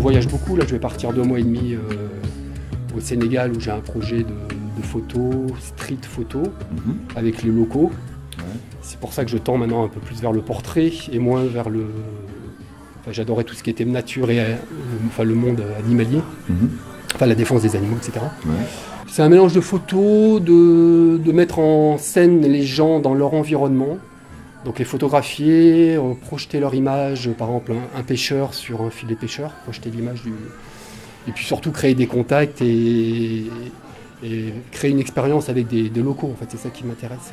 voyage beaucoup. Là, je vais partir 2 mois et demi au Sénégal où j'ai un projet de photo, street photo, avec les locaux. Ouais. C'est pour ça que je tends maintenant un peu plus vers le portrait et moins vers le... Enfin, j'adorais tout ce qui était nature et enfin, le monde animalier, enfin la défense des animaux, etc. Ouais. C'est un mélange de photos, de mettre en scène les gens dans leur environnement. Donc les photographier, projeter leur image, par exemple un pêcheur sur un filet pêcheur, projeter l'image du... Et puis surtout créer des contacts et créer une expérience avec des locaux, en fait, c'est ça qui m'intéresse.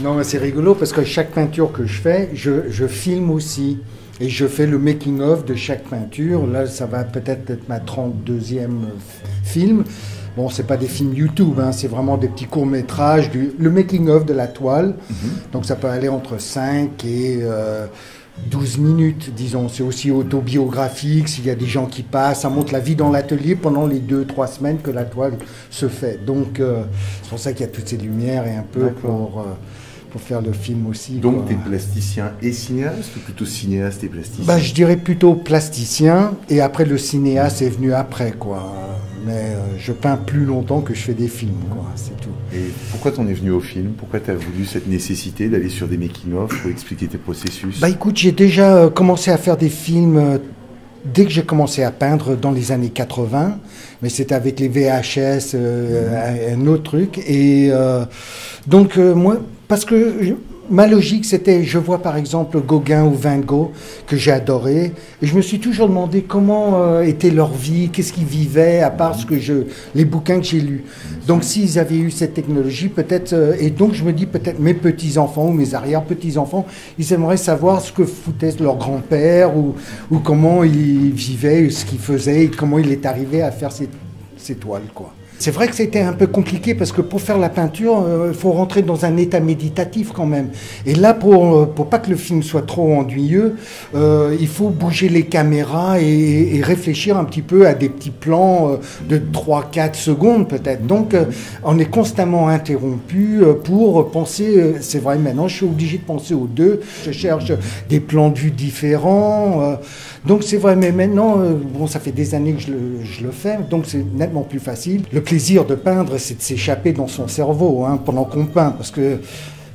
Non, mais c'est rigolo parce que chaque peinture que je fais, je filme aussi. Et je fais le making-of de chaque peinture. Là, ça va peut-être être ma 32e film. Bon, c'est pas des films YouTube, hein, c'est vraiment des petits courts-métrages, le making-of de la toile. Donc ça peut aller entre 5 et 12 minutes, disons. C'est aussi autobiographique, s'il y a des gens qui passent. Ça montre la vie dans l'atelier pendant les 2-3 semaines que la toile se fait. Donc c'est pour ça qu'il y a toutes ces lumières et un peu pour faire le film aussi. Donc tu es plasticien et cinéaste ou plutôt cinéaste et plasticien? Bah, je dirais plutôt plasticien et après le cinéaste est venu après, quoi. Mais je peins plus longtemps que je fais des films, quoi, c'est tout. Et pourquoi t'en es venu au film? Pourquoi t'as voulu cette nécessité d'aller sur des making-of pour expliquer tes processus? Bah écoute, j'ai déjà commencé à faire des films dès que j'ai commencé à peindre dans les années 80, mais c'était avec les VHS, un autre truc. Et donc moi, parce que ma logique, c'était, je vois par exemple Gauguin ou Van Gogh, que j'ai adoré, et je me suis toujours demandé comment était leur vie, qu'est-ce qu'ils vivaient, à part les bouquins que j'ai lus. Donc s'ils avaient eu cette technologie, peut-être, et donc je me dis peut-être mes petits-enfants ou mes arrière-petits-enfants, ils aimeraient savoir ce que foutait leur grand-père, ou comment il vivait, ce qu'il faisait, et comment il est arrivé à faire ces toiles, quoi. C'est vrai que c'était un peu compliqué parce que pour faire la peinture, il faut rentrer dans un état méditatif quand même. Et là, pour pas que le film soit trop ennuyeux, il faut bouger les caméras et réfléchir un petit peu à des petits plans de 3-4 secondes peut-être. Donc, on est constamment interrompu pour penser, c'est vrai, maintenant je suis obligé de penser aux deux, je cherche des plans de vue différents. Donc c'est vrai, mais maintenant, bon, ça fait des années que je le fais, donc c'est nettement plus facile. Le plaisir de peindre, c'est de s'échapper dans son cerveau pendant qu'on peint, parce que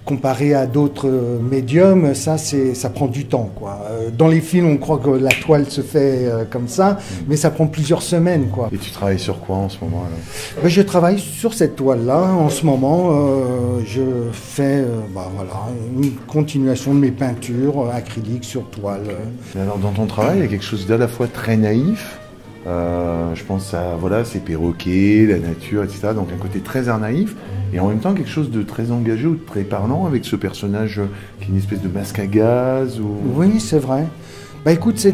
comparé à d'autres médiums, ça prend du temps, quoi. Dans les films, on croit que la toile se fait comme ça, mais ça prend plusieurs semaines, quoi. Et tu travailles sur quoi en ce moment alors? Ben, je travaille sur cette toile-là. En ce moment, je fais voilà, une continuation de mes peintures acryliques sur toile. Et alors, dans ton travail, il y a quelque chose d'à la fois très naïf. Je pense à ces perroquets, la nature, etc. Donc un côté très naïf, et en même temps quelque chose de très engagé ou de très parlant avec ce personnage qui est une espèce de masque à gaz. Oui, c'est vrai. Bah écoute,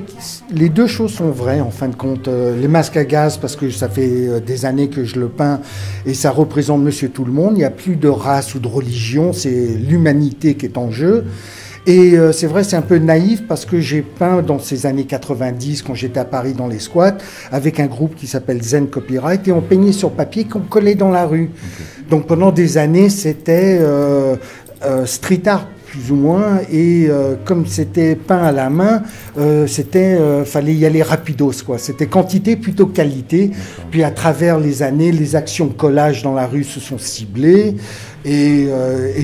les deux choses sont vraies en fin de compte. Les masques à gaz, parce que ça fait des années que je le peins et ça représente Monsieur Tout-le-Monde. Il n'y a plus de race ou de religion, c'est l'humanité qui est en jeu. Et c'est vrai, c'est un peu naïf parce que j'ai peint dans ces années 90, quand j'étais à Paris dans les squats, avec un groupe qui s'appelle Zen Copyright, et on peignait sur papier qu'on collait dans la rue. Okay. Donc pendant des années, c'était street art plus ou moins, et comme c'était peint à la main, fallait y aller rapidos, quoi. C'était quantité plutôt que qualité. Puis à travers les années, les actions collage dans la rue se sont ciblées. Et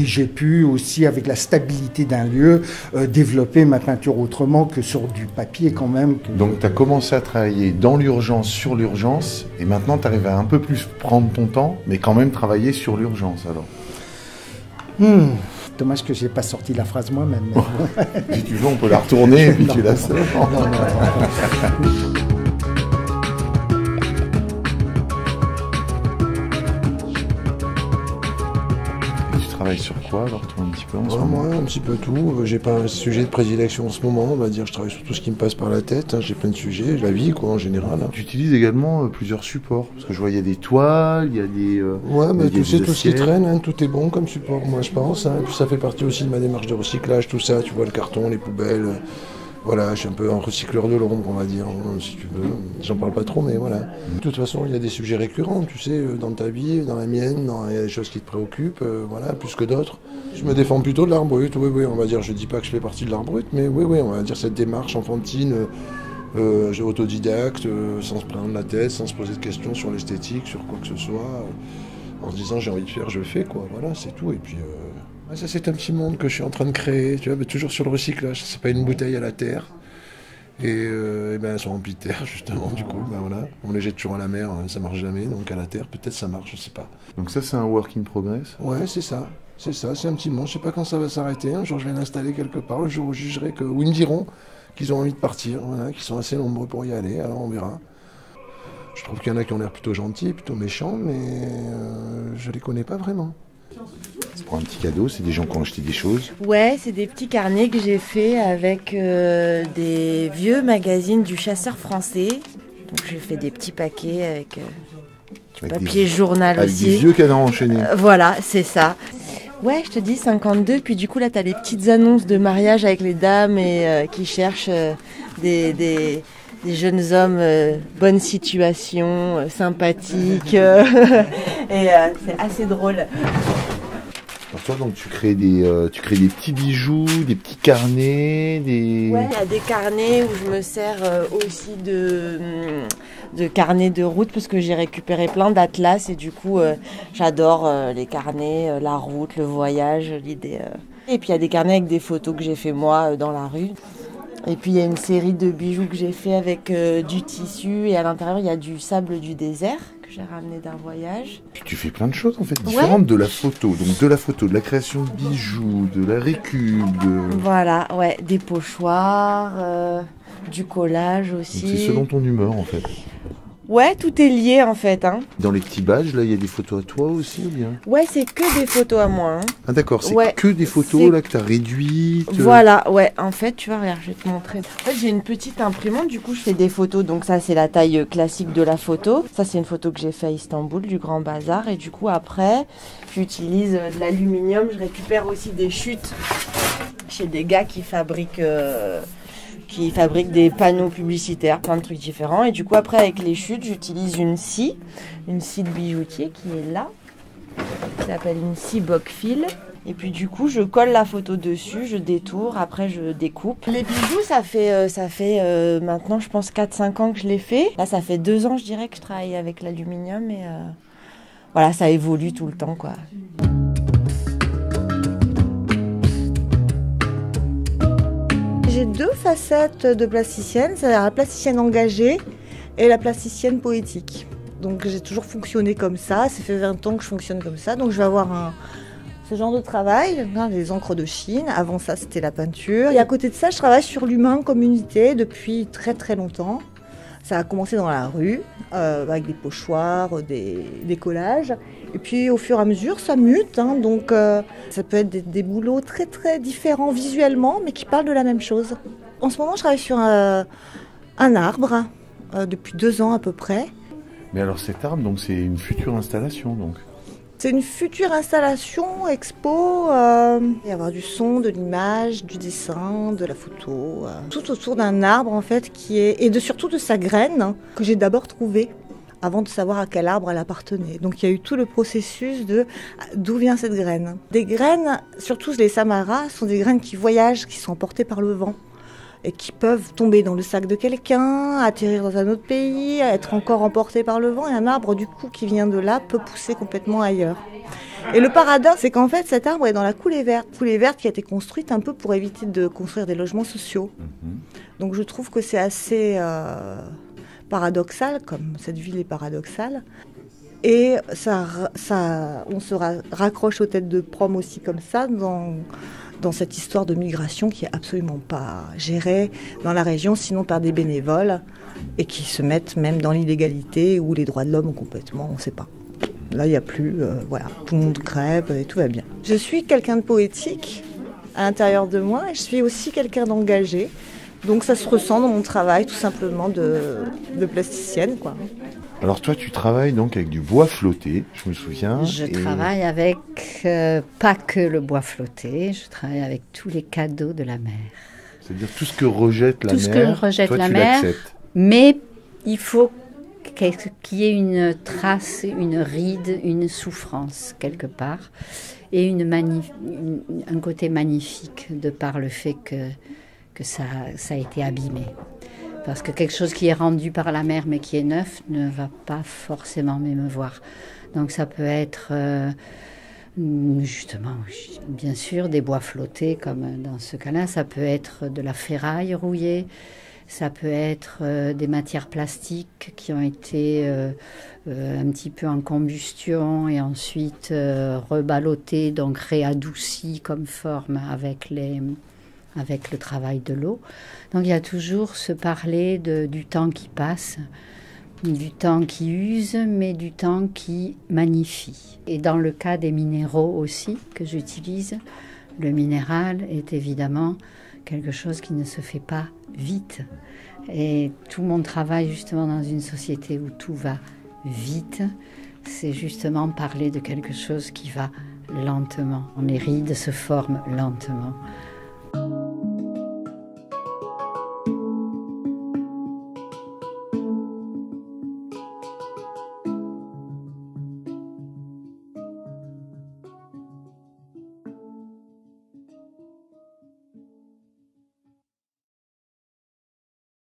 j'ai pu aussi, avec la stabilité d'un lieu, développer ma peinture autrement que sur du papier quand même. Donc tu as commencé à travailler dans l'urgence, sur l'urgence, et maintenant tu arrives à un peu plus prendre ton temps, mais quand même travailler sur l'urgence alors. Dommage que je n'ai pas sorti la phrase moi-même. Si tu veux, on peut la retourner et puis tu la sors. Tu travailles sur quoi alors toi un petit peu en ce moment? Moi un petit peu tout, j'ai pas un sujet de prédilection en ce moment, on va dire, je travaille sur tout ce qui me passe par la tête, j'ai plein de sujets, la vie quoi en général. Tu utilises également plusieurs supports, parce que je vois il y a des toiles, il y a des... ouais, mais tu sais tout ce qui traîne, tout est bon comme support moi je pense, et puis ça fait partie aussi de ma démarche de recyclage, tout ça, tu vois le carton, les poubelles... Voilà, je suis un peu un recycleur de l'ombre, on va dire, si tu veux. J'en parle pas trop, mais voilà. De toute façon, il y a des sujets récurrents, tu sais, dans ta vie, dans la mienne, il y a des choses qui te préoccupent, voilà, plus que d'autres. Je me défends plutôt de l'art brut, oui, on va dire, je dis pas que je fais partie de l'art brut, mais oui, on va dire cette démarche enfantine, autodidacte, sans se prendre la tête, sans se poser de questions sur l'esthétique, sur quoi que ce soit, en se disant j'ai envie de faire, je fais quoi, voilà, c'est tout. Et puis ça c'est un petit monde que je suis en train de créer, tu vois, mais toujours sur le recyclage, c'est pas une bouteille à la terre. Et ben elles sont remplies de terre justement, du coup, ben voilà, on les jette toujours à la mer, ça marche jamais, donc à la terre peut-être ça marche, je sais pas. Donc ça c'est un work in progress? Ouais, c'est ça, c'est un petit monde, je sais pas quand ça va s'arrêter, un jour je vais l'installer quelque part, le jour où je jugerai que, ou ils me diront qu'ils ont envie de partir, voilà, qu'ils sont assez nombreux pour y aller, alors on verra. Je trouve qu'il y en a qui ont l'air plutôt gentils, plutôt méchants, mais je les connais pas vraiment. C'est pour un petit cadeau, c'est des gens qui ont acheté des choses. Ouais, c'est des petits carnets que j'ai fait avec des vieux magazines du Chasseur français. Donc j'ai fait des petits paquets avec du papier journal aussi. Avec des vieux cadenas enchaînés. Voilà, c'est ça. Ouais, je te dis 52, puis du coup là t'as les petites annonces de mariage avec les dames et qui cherchent des jeunes hommes, bonne situation, sympathiques, et c'est assez drôle. Alors toi, donc tu crées des petits bijoux, des petits carnets, des... Ouais, il y a des carnets où je me sers aussi de carnets de route parce que j'ai récupéré plein d'atlas et du coup j'adore les carnets, la route, le voyage, l'idée. Et puis il y a des carnets avec des photos que j'ai fait moi dans la rue. Et puis il y a une série de bijoux que j'ai fait avec du tissu et à l'intérieur il y a du sable du désert que j'ai ramené d'un voyage. Tu fais plein de choses en fait différentes, de la photo, donc de la photo, de la création de bijoux, de la récup, Voilà, ouais, des pochoirs, du collage aussi. Donc c'est selon ton humeur en fait. Ouais, tout est lié en fait. Hein. Dans les petits badges, là, il y a des photos à toi aussi ou bien? Ouais, c'est que des photos à moi. Hein. Ah d'accord, c'est que des photos là que tu as réduites. Voilà, ouais. En fait, tu vois, regarde, je vais te montrer. En fait, j'ai une petite imprimante, du coup, je fais des photos. Donc ça, c'est la taille classique de la photo. Ça, c'est une photo que j'ai faite à Istanbul, du Grand Bazar. Et du coup, après, j'utilise de l'aluminium. Je récupère aussi des chutes chez des gars qui fabriquent des panneaux publicitaires, plein de trucs différents. Et du coup, après, avec les chutes, j'utilise une scie de bijoutier qui est là, qui s'appelle une scie Bockfil. Et puis du coup, je colle la photo dessus, je détourne, après je découpe. Les bijoux, ça fait maintenant, je pense, 4-5 ans que je les fais. Là, ça fait 2 ans, je dirais, que je travaille avec l'aluminium. Et voilà, ça évolue tout le temps, quoi. J'ai 2 facettes de plasticienne, c'est-à-dire la plasticienne engagée et la plasticienne poétique. Donc j'ai toujours fonctionné comme ça, ça fait 20 ans que je fonctionne comme ça. Donc je vais avoir ce genre de travail, les encres de Chine. Avant ça, c'était la peinture. Et à côté de ça, je travaille sur l'humain comme unité depuis très très longtemps. Ça a commencé dans la rue, avec des pochoirs, des collages. Et puis au fur et à mesure, ça mute. Hein, donc ça peut être des boulots très très différents visuellement, mais qui parlent de la même chose. En ce moment, je travaille sur un arbre, depuis 2 ans à peu près. Mais alors cet arbre, donc c'est une future installation donc? C'est une future installation, expo. Il va y avoir du son, de l'image, du dessin, de la photo. Tout autour d'un arbre en fait surtout de sa graine hein, que j'ai d'abord trouvée avant de savoir à quel arbre elle appartenait. Donc il y a eu tout le processus de d'où vient cette graine. Des graines, surtout les samaras, sont des graines qui voyagent, qui sont emportées par le vent et qui peuvent tomber dans le sac de quelqu'un, atterrir dans un autre pays, être encore emporté par le vent. Et un arbre, du coup, qui vient de là, peut pousser complètement ailleurs. Et le paradoxe, c'est qu'en fait, cet arbre est dans la coulée verte. Coulée verte qui a été construite un peu pour éviter de construire des logements sociaux. Donc je trouve que c'est assez paradoxal, comme cette ville est paradoxale. Et on se raccroche aux têtes de prom aussi comme ça, dans cette histoire de migration qui est absolument pas gérée dans la région, sinon par des bénévoles, et qui se mettent même dans l'illégalité ou les droits de l'homme complètement, on ne sait pas. Là, il n'y a plus, voilà, tout le monde crève et tout va bien. Je suis quelqu'un de poétique à l'intérieur de moi, et je suis aussi quelqu'un d'engagé. Donc ça se ressent dans mon travail, tout simplement, de plasticienne, quoi. Alors toi, tu travailles donc avec du bois flotté, je me souviens. Je travaille avec, pas que le bois flotté, je travaille avec tous les cadeaux de la mer. C'est-à-dire tout ce que rejette la mer, tout ce que rejette toi, la tu mer, l'acceptes. Mais il faut qu'il y ait une trace, une ride, une souffrance quelque part, et un côté magnifique de par le fait que ça a été abîmé. Parce que quelque chose qui est rendu par la mer mais qui est neuf ne va pas forcément m'émeuvoir. Donc ça peut être justement, bien sûr, des bois flottés comme dans ce cas-là. Ça peut être de la ferraille rouillée. Ça peut être des matières plastiques qui ont été un petit peu en combustion et ensuite reballottées, donc réadoucies comme forme avec le travail de l'eau. Donc il y a toujours ce parler du temps qui passe, du temps qui use, mais du temps qui magnifie. Et dans le cas des minéraux aussi que j'utilise, le minéral est évidemment quelque chose qui ne se fait pas vite. Et tout mon travail justement dans une société où tout va vite, c'est justement parler de quelque chose qui va lentement. Les rides se forment lentement.